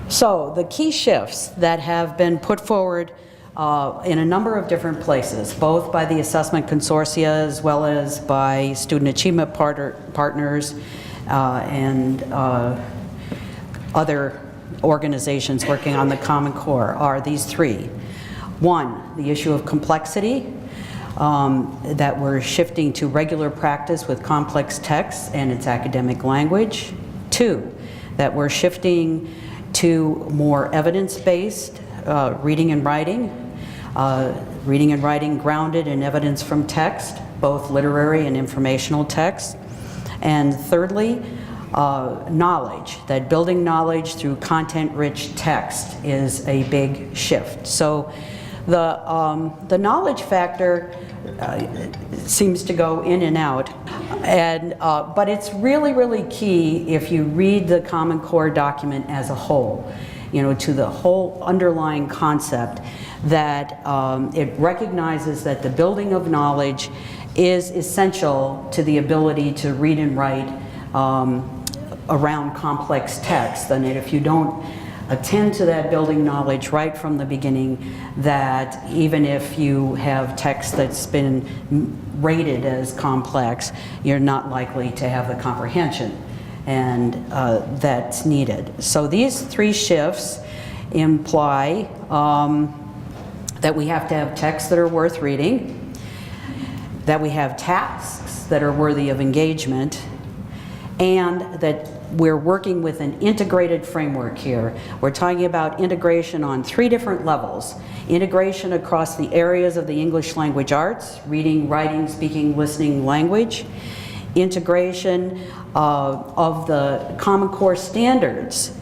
So the key shifts that have been put forward in a number of different places, both by the assessment consortia as well as by student achievement partners and other organizations working on the Common Core, are these three. One, the issue of complexity, that we're shifting to regular practice with complex texts and its academic language. Two, that we're shifting to more evidence-based reading and writing grounded in evidence from text, both literary and informational text. And thirdly, knowledge, that building knowledge through content-rich text is a big shift. So the knowledge factor seems to go in and out, and but it's really, really key if you read the Common Core document as a whole, you know, to the whole underlying concept that it recognizes that the building of knowledge is essential to the ability to read and write around complex text, and if you don't attend to that building knowledge right from the beginning, that even if you have text that's been rated as complex, you're not likely to have the comprehension and that's needed. So these three shifts imply that we have to have texts that are worth reading, that we have tasks that are worthy of engagement, and that we're working with an integrated framework here. We're talking about integration on three different levels. Integration across the areas of the English language arts, reading, writing, speaking, listening, language. Integration of the Common Core standards.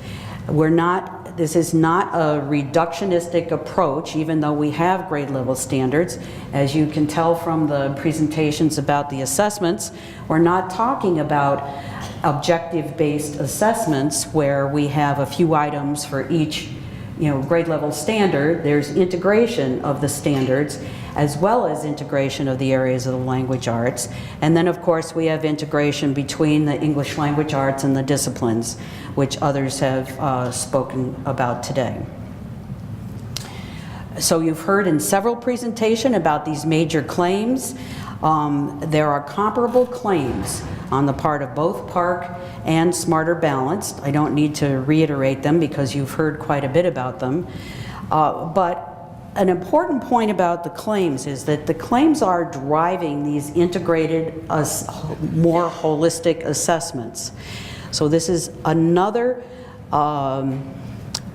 This is not a reductionistic approach, even though we have grade level standards. As you can tell from the presentations about the assessments, we're not talking about objective-based assessments where we have a few items for each, you know, grade level standard. There's integration of the standards as well as integration of the areas of the language arts. And then of course we have integration between the English language arts and the disciplines, which others have spoken about today. So you've heard in several presentations about these major claims. There are comparable claims on the part of both Park and Smarter Balanced. I don't need to reiterate them because you've heard quite a bit about them. But an important point about the claims is that the claims are driving these integrated, more holistic assessments. So this is another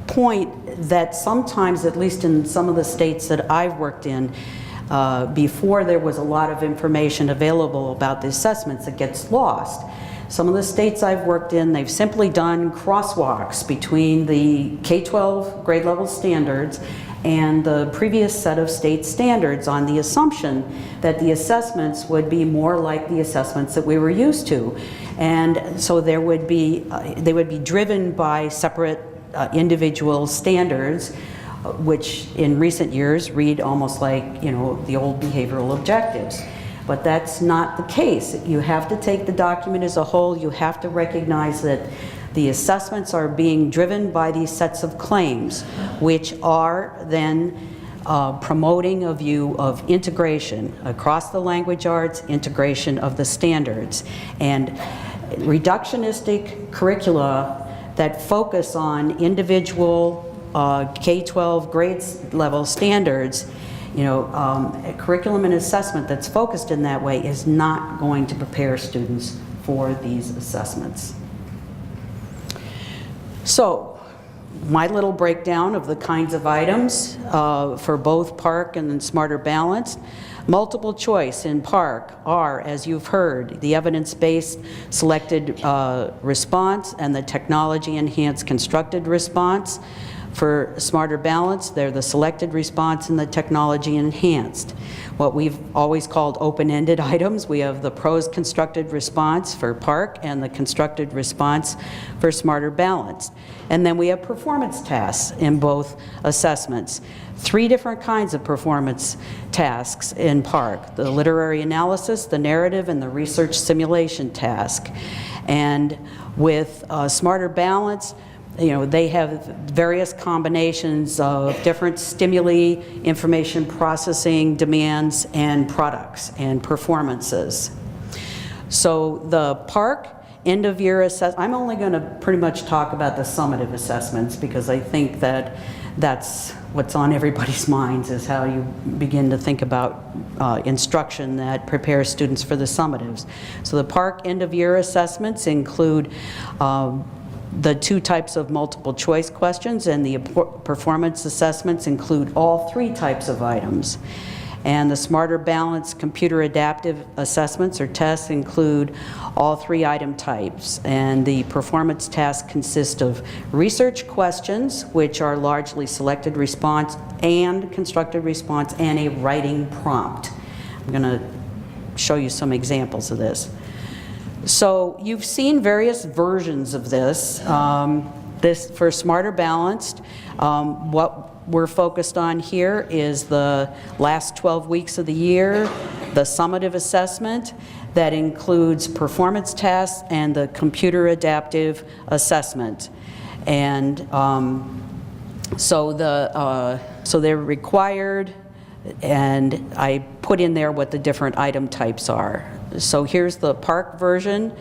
point that sometimes, at least in some of the states that I've worked in, before there was a lot of information available about the assessments, it gets lost. Some of the states I've worked in, they've simply done crosswalks between the K-12 grade level standards and the previous set of state standards on the assumption that the assessments would be more like the assessments that we were used to. And so there would be, they would be driven by separate individual standards, which in recent years read almost like, you know, the old behavioral objectives. But that's not the case. You have to take the document as a whole. You have to recognize that the assessments are being driven by these sets of claims, which are then promoting a view of integration across the language arts, integration of the standards, and reductionistic curricula that focus on individual K-12 grades level standards. You know, a curriculum and assessment that's focused in that way is not going to prepare students for these assessments. So, my little breakdown of the kinds of items for both Park and then Smarter Balanced. Multiple choice in Park are, as you've heard, the evidence-based selected response and the technology-enhanced constructed response. For Smarter Balanced, they're the selected response and the technology enhanced. What we've always called open-ended items, we have the prose constructed response for Park and the constructed response for Smarter Balanced. And then we have performance tasks in both assessments. 3 different kinds of performance tasks in Park: the literary analysis, the narrative, and the research simulation task. And with Smarter Balanced, they have various combinations of different stimuli, information processing demands, and products and performances. So the PARC end-of-year assessment, I'm only going to pretty much talk about the summative assessments because I think that that's what's on everybody's minds, is how you begin to think about instruction that prepares students for the summatives. So the PARC end-of-year assessments include the 2 types of multiple choice questions, and the performance assessments include all 3 types of items. And the Smarter Balanced Computer Adaptive Assessments or tests include all 3 item types. And the performance tasks consist of research questions, which are largely selected response and constructed response, and a writing prompt. I'm going to show you some examples of this. So you've seen various versions of this. This for Smarter Balanced, what we're focused on here is the last 12 weeks of the year, the summative assessment that includes performance tasks and the computer adaptive assessment. And so they're required, and I put in there what the different item types are. So here's the PARC version.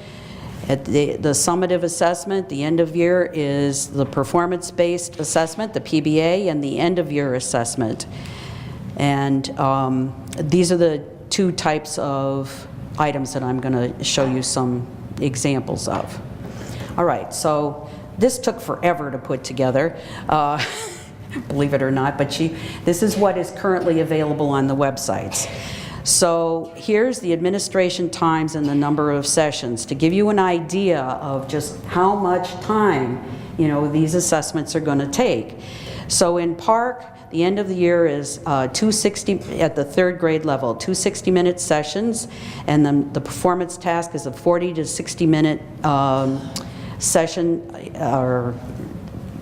At the summative assessment, the end of year is the performance-based assessment, the PBA, and the end of year assessment. And these are the 2 types of items that I'm going to show you some examples of. All right, so this took forever to put together, believe it or not, but this is what is currently available on the websites. So here's the administration times and the number of sessions to give you an idea of just how much time these assessments are going to take. So in PARC, the end of the year is 260 at the 3rd grade level, 2 60-minute sessions, and then the performance task is a 40 to 60-minute session or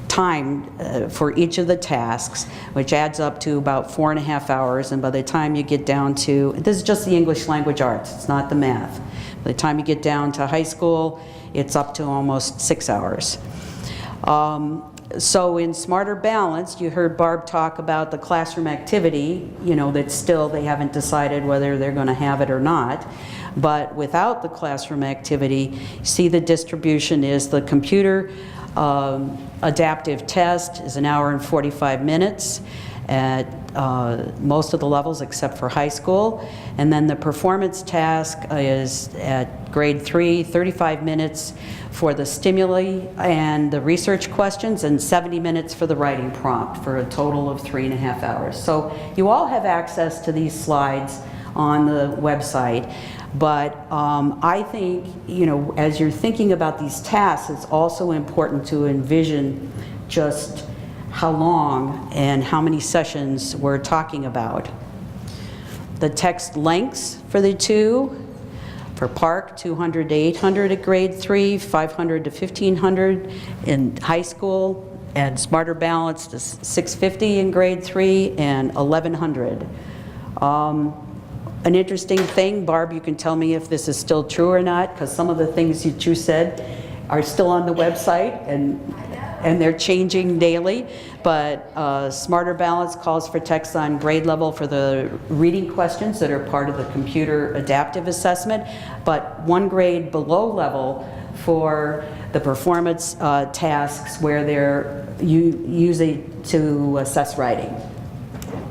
time for each of the tasks, which adds up to about 4.5 hours. And by the time you get down to, this is just the English language arts, it's not the math. By the time you get down to high school, it's up to almost 6 hours. So in Smarter Balanced, you heard Barb talk about the classroom activity, that still they haven't decided whether they're going to have it or not. But without the classroom activity, see the distribution is the computer adaptive test is 1 hour and 45 minutes at most of the levels except for high school. And then the performance task is at grade 3, 35 minutes for the stimuli and the research questions, and 70 minutes for the writing prompt, for a total of 3.5 hours. So you all have access to these slides on the website. But I think, as you're thinking about these tasks, it's also important to envision just how long and how many sessions we're talking about. The text lengths for the 2, for PARC, 200 to 800 at grade 3, 500 to 1500 in high school, and Smarter Balanced is 650 in grade 3 and 1100. An interesting thing, Barb, you can tell me if this is still true or not, because some of the things that you said are still on the website, and they're changing daily. But Smarter Balance calls for text on grade level for the reading questions that are part of the computer adaptive assessment, but 1 grade below level for the performance tasks where they're using to assess writing.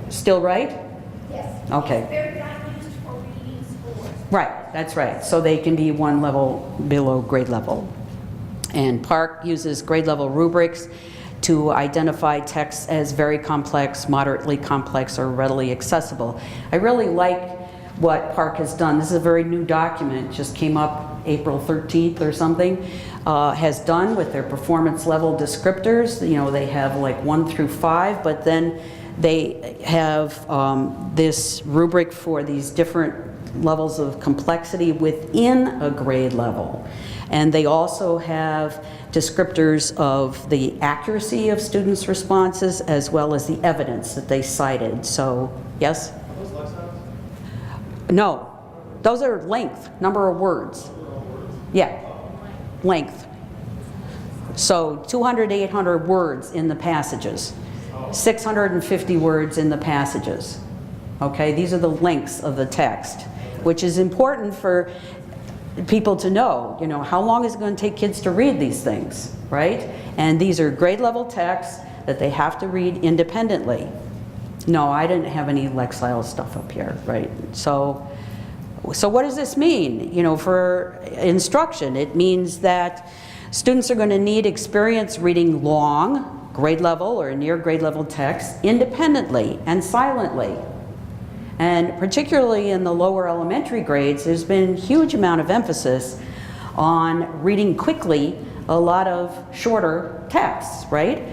Still right? Yes. Okay. They're not used for reading scores. Right, that's right. So they can be 1 level below grade level. And PARC uses grade level rubrics to identify texts as very complex, moderately complex, or readily accessible. I really like what PARC has done. This is a very new document, just came up April 13th or something, has done with their performance level descriptors. They have like 1 through 5, but then they have this rubric for these different levels of complexity within a grade level. And they also have descriptors of the accuracy of students' responses as well as the evidence that they cited. So, yes? Are those lexicons? No, those are length, number of words. Yeah, length. So 200 to 800 words in the passages, 650 words in the passages. Okay, these are the lengths of the text, which is important for people to know, you know, how long is it going to take kids to read these things, right? And these are grade level texts that they have to read independently. No, I didn't have any Lexile stuff up here, right? So what does this mean, you know, for instruction? It means that students are going to need experience reading long, grade level or near grade level text independently and silently. And particularly in the lower elementary grades, there's been a huge amount of emphasis on reading quickly a lot of shorter texts, right?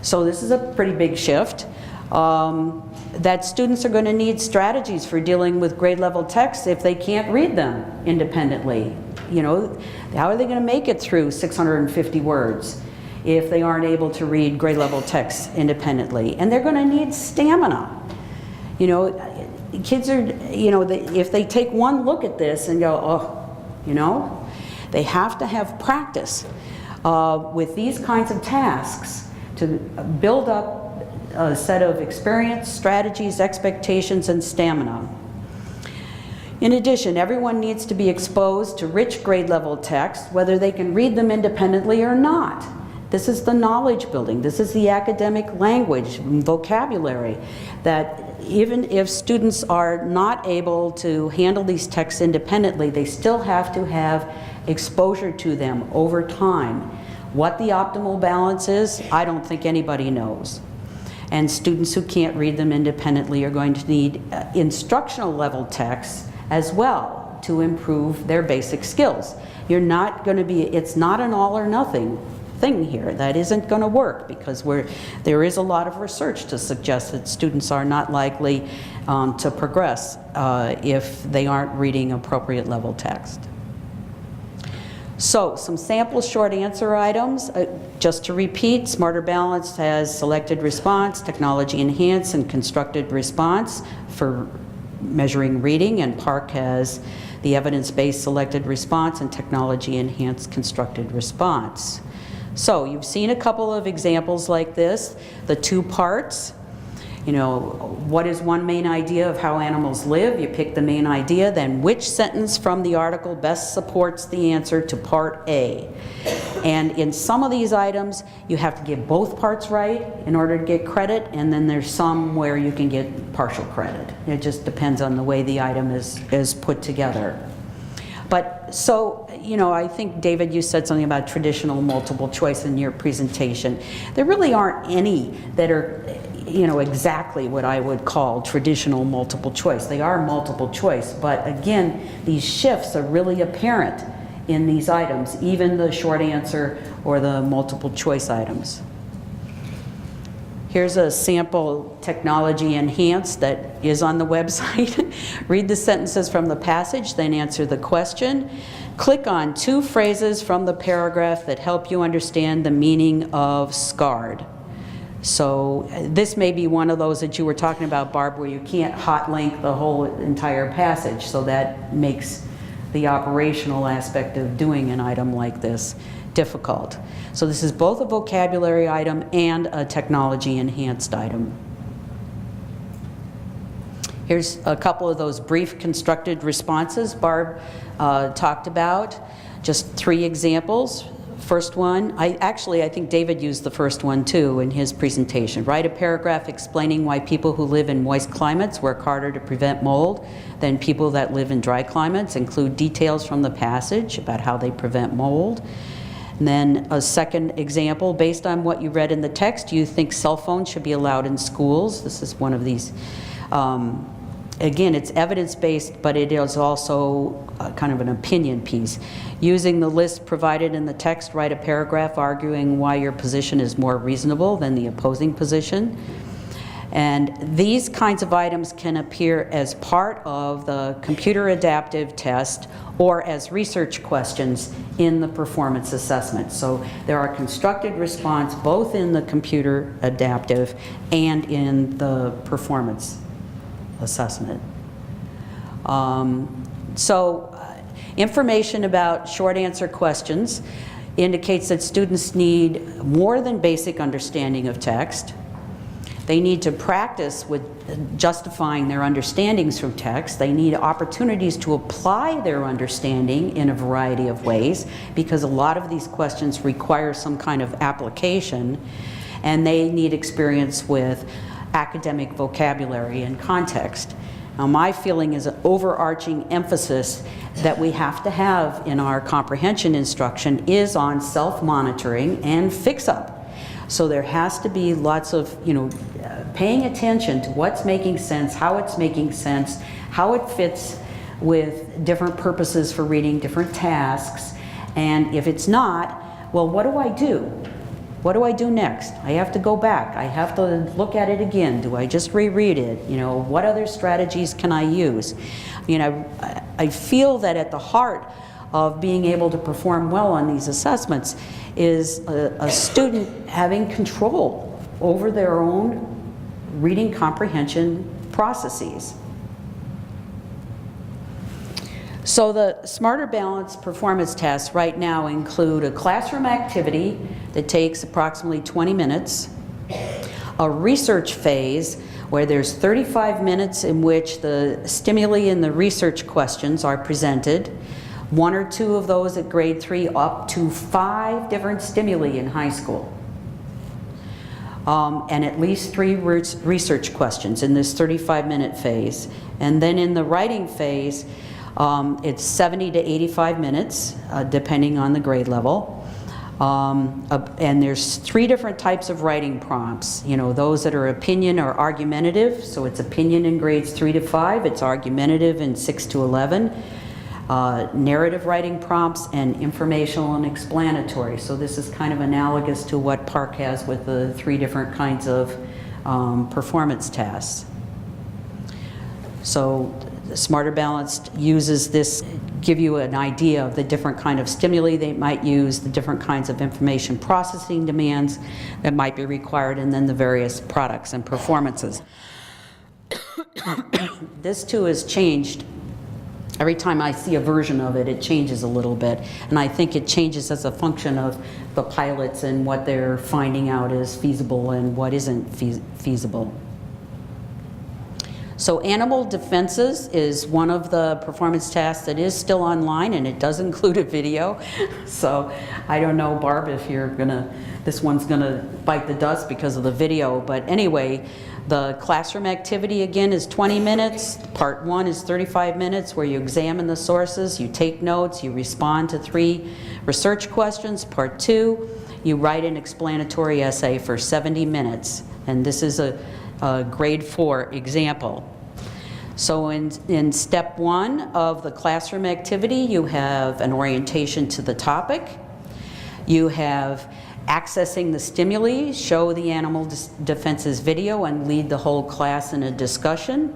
So this is a pretty big shift. That students are going to need strategies for dealing with grade level texts if they can't read them independently. You know, how are they going to make it through 650 words if they aren't able to read grade level texts independently? And they're going to need stamina. You know, kids are, you know, if they take one look at this and go, oh, you know, they have to have practice with these kinds of tasks to build up a set of experience, strategies, expectations, and stamina. In addition, everyone needs to be exposed to rich grade level texts, whether they can read them independently or not. This is the knowledge building. This is the academic language, vocabulary, that even if students are not able to handle these texts independently, they still have to have exposure to them over time. What the optimal balance is, I don't think anybody knows. And students who can't read them independently are going to need instructional level texts as well to improve their basic skills. You're not going to be, it's not an all or nothing thing here. That isn't going to work because there is a lot of research to suggest that students are not likely to progress if they aren't reading appropriate level text. So, some sample short answer items. Just to repeat, Smarter Balanced has selected response, technology enhanced, and constructed response for measuring reading, and PARC has the evidence-based selected response and technology enhanced constructed response. So, you've seen a couple of examples like this, the two parts. You know, what is one main idea of how animals live? You pick the main idea, then which sentence from the article best supports the answer to part A? And in some of these items, you have to get both parts right in order to get credit, and then there's some where you can get partial credit. It just depends on the way the item is put together. But so, you know, I think, David, you said something about traditional multiple choice in your presentation. There really aren't any that are, you know, exactly what I would call traditional multiple choice. They are multiple choice, but again, these shifts are really apparent in these items, even the short answer or the multiple choice items. Here's a sample technology enhanced that is on the website. Read the sentences from the passage, then answer the question. Click on two phrases from the paragraph that help you understand the meaning of scarred. So this may be one of those that you were talking about, Barb, where you can't hot link the whole entire passage, so that makes the operational aspect of doing an item like this difficult. So this is both a vocabulary item and a technology enhanced item. Here's a couple of those brief constructed responses Barb talked about. Just 3 examples. First one, I think David used the first one too in his presentation. Write a paragraph explaining why people who live in moist climates work harder to prevent mold than people that live in dry climates. Include details from the passage about how they prevent mold. And then a second example, based on what you read in the text, do you think cell phones should be allowed in schools? This is one of these. Again, it's evidence-based, but it is also kind of an opinion piece. Using the list provided in the text, write a paragraph arguing why your position is more reasonable than the opposing position. And these kinds of items can appear as part of the computer adaptive test or as research questions in the performance assessment. So there are constructed response both in the computer adaptive and in the performance assessment. Information about short answer questions. indicates that students need more than basic understanding of text. They need to practice with justifying their understandings from text. They need opportunities to apply their understanding in a variety of ways, because a lot of these questions require some kind of application, and they need experience with academic vocabulary and context. Now, my feeling is an overarching emphasis that we have to have in our comprehension instruction is on self-monitoring and fix-up. So there has to be lots of, paying attention to what's making sense, how it's making sense, how it fits with different purposes for reading, different tasks. And if it's not, well, what do I do? What do I do next? I have to go back. I have to look at it again. Do I just reread it? What other strategies can I use? I feel that at the heart of being able to perform well on these assessments is a student having control over their own reading comprehension processes. So the Smarter Balanced performance tests right now include a classroom activity that takes approximately 20 minutes, a research phase where there's 35 minutes in which the stimuli and the research questions are presented, 1 or 2 of those at grade 3, up to 5 different stimuli in high school. And at least 3 research questions in this 35-minute phase. And then in the writing phase, it's 70 to 85 minutes, depending on the grade level. And there's 3 different types of writing prompts. Those that are opinion or argumentative. So it's opinion in grades 3 to 5. It's argumentative in 6 to 11. Narrative writing prompts, and informational and explanatory. So this is kind of analogous to what Park has with the 3 different kinds of performance tasks. So the Smarter Balanced uses this, give you an idea of the different kind of stimuli they might use, the different kinds of information processing demands that might be required, and then the various products and performances. This too has changed. Every time I see a version of it, it changes a little bit. And I think it changes as a function of the pilots and what they're finding out is feasible and what isn't feasible. So animal defenses is one of the performance tasks that is still online, and it does include a video. So I don't know, Barb, if this one's gonna bite the dust because of the video. But anyway, the classroom activity again is 20 minutes. Part 1 is 35 minutes where you examine the sources, you take notes, you respond to 3 research questions. Part 2, you write an explanatory essay for 70 minutes. And this is a grade 4 example. So in step 1 of the classroom activity, you have an orientation to the topic. You have accessing the stimuli, show the animal defenses video, and lead the whole class in a discussion.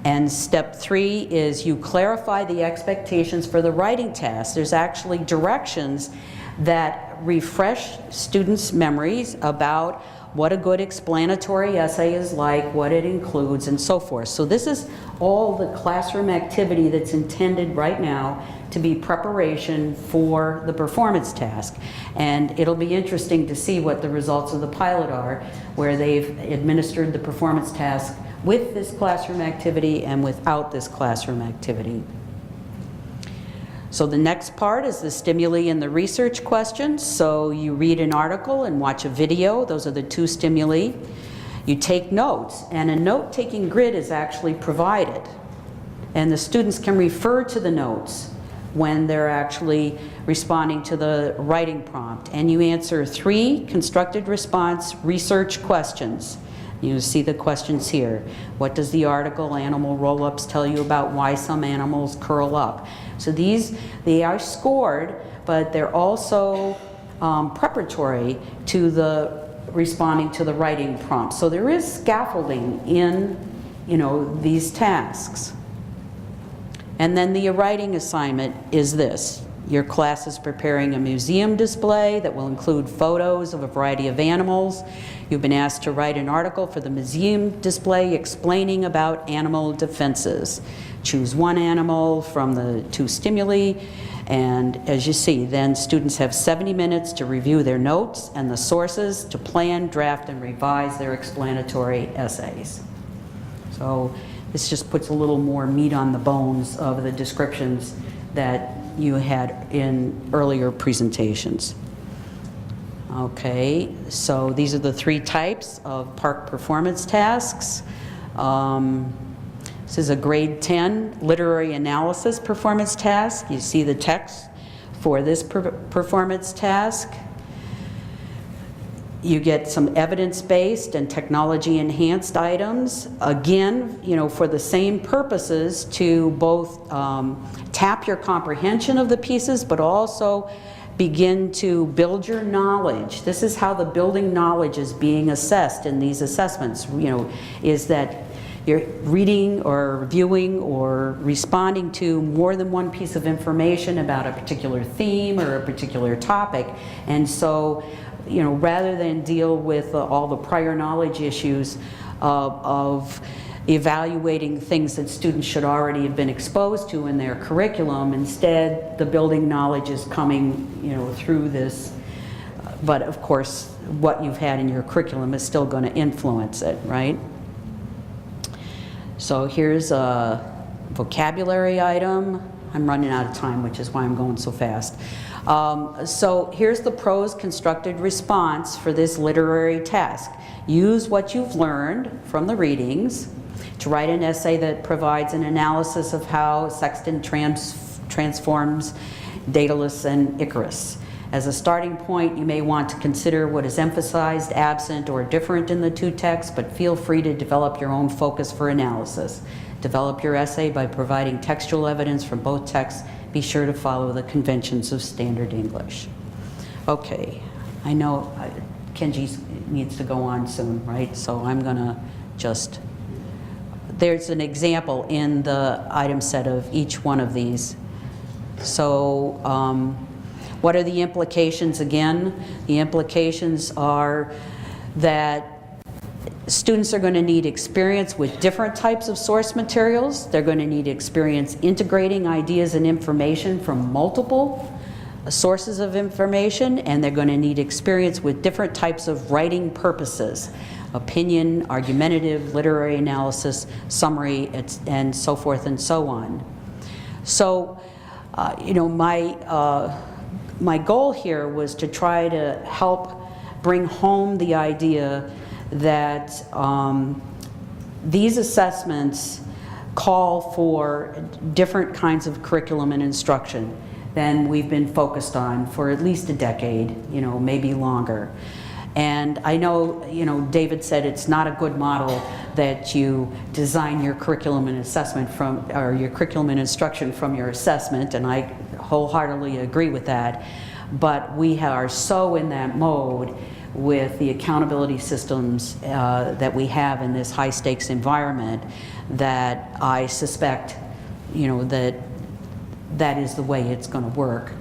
And step 3 is you clarify the expectations for the writing task. There's actually directions that refresh students' memories about what a good explanatory essay is like, what it includes, and so forth. So this is all the classroom activity that's intended right now to be preparation for the performance task. And it'll be interesting to see what the results of the pilot are, where they've administered the performance task with this classroom activity and without this classroom activity. So the next part is the stimuli and the research questions. So you read an article and watch a video. Those are the 2 stimuli. You take notes, and a note-taking grid is actually provided. And the students can refer to the notes when they're actually responding to the writing prompt. And you answer 3 constructed response research questions. You see the questions here. What does the article Animal Roll-Ups tell you about why some animals curl up? So they are scored, but they're also preparatory to the responding to the writing prompt. So there is scaffolding in, these tasks. And then the writing assignment is this. Your class is preparing a museum display that will include photos of a variety of animals. You've been asked to write an article for the museum display explaining about animal defenses. Choose 1 animal from the 2 stimuli And as you see, then students have 70 minutes to review their notes and the sources to plan, draft, and revise their explanatory essays. So this just puts a little more meat on the bones of the descriptions that you had in earlier presentations. Okay, so these are the 3 types of park performance tasks. This is a grade 10 literary analysis performance task. You see the text for this performance task. You get some evidence-based and technology-enhanced items, again, you know, for the same purposes, to both tap your comprehension of the pieces, but also begin to build your knowledge. This is how the building knowledge is being assessed in these assessments, you know, is that you're reading or reviewing or responding to more than one piece of information about a particular theme or a particular topic. And so, you know, rather than deal with all the prior knowledge issues of evaluating things that students should already have been exposed to in their curriculum, instead the building knowledge is coming, you know, through this. But of course, what you've had in your curriculum is still going to influence it, right? So here's a vocabulary item. I'm running out of time, which is why I'm going so fast. So here's the prose constructed response for this literary task. Use what you've learned from the readings to write an essay that provides an analysis of how Sexton transforms Daedalus and Icarus. As a starting point, you may want to consider what is emphasized, absent, or different in the 2 texts, but feel free to develop your own focus for analysis. Develop your essay by providing textual evidence from both texts. Be sure to follow the conventions of standard English. Okay, I know Kenji needs to go on soon, right? So I'm gonna just, there's an example in the item set of each one of these. So, what are the implications again? The implications are that students are going to need experience with different types of source materials. They're going to need experience integrating ideas and information from multiple sources of information, and they're going to need experience with different types of writing purposes: opinion, argumentative, literary analysis, summary, and so forth and so on. So, you know, my goal here was to try to help bring home the idea that these assessments call for different kinds of curriculum and instruction than we've been focused on for at least a decade, you know, maybe longer. And I know, you know, David said it's not a good model that you design your curriculum and assessment from, or your curriculum and instruction from your assessment, and I wholeheartedly agree with that. But we are so in that mode with the accountability systems that we have in this high stakes environment that I suspect, you know, that is the way it's going to work.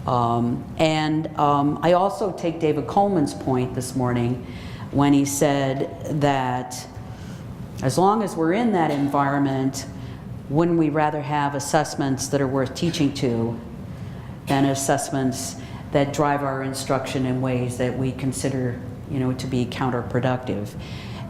I also take David Coleman's point this morning when he said that as long as we're in that environment, wouldn't we rather have assessments that are worth teaching to than assessments that drive our instruction in ways that we consider, you know, to be counterproductive?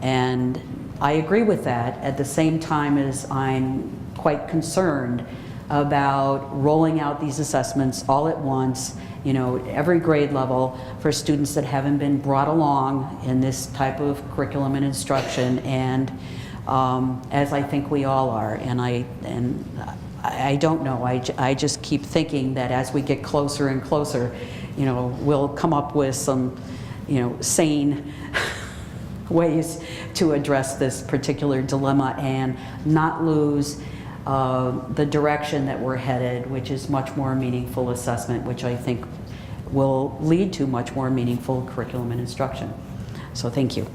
And I agree with that, at the same time as I'm quite concerned about rolling out these assessments all at once, you know, every grade level for students that haven't been brought along in this type of curriculum and instruction, and as I think we all are. And I don't know, I just keep thinking that as we get closer and closer, you know, we'll come up with some, you know, sane ways to address this particular dilemma and not lose the direction that we're headed, which is much more meaningful assessment, which I think will lead to much more meaningful curriculum and instruction. So thank you.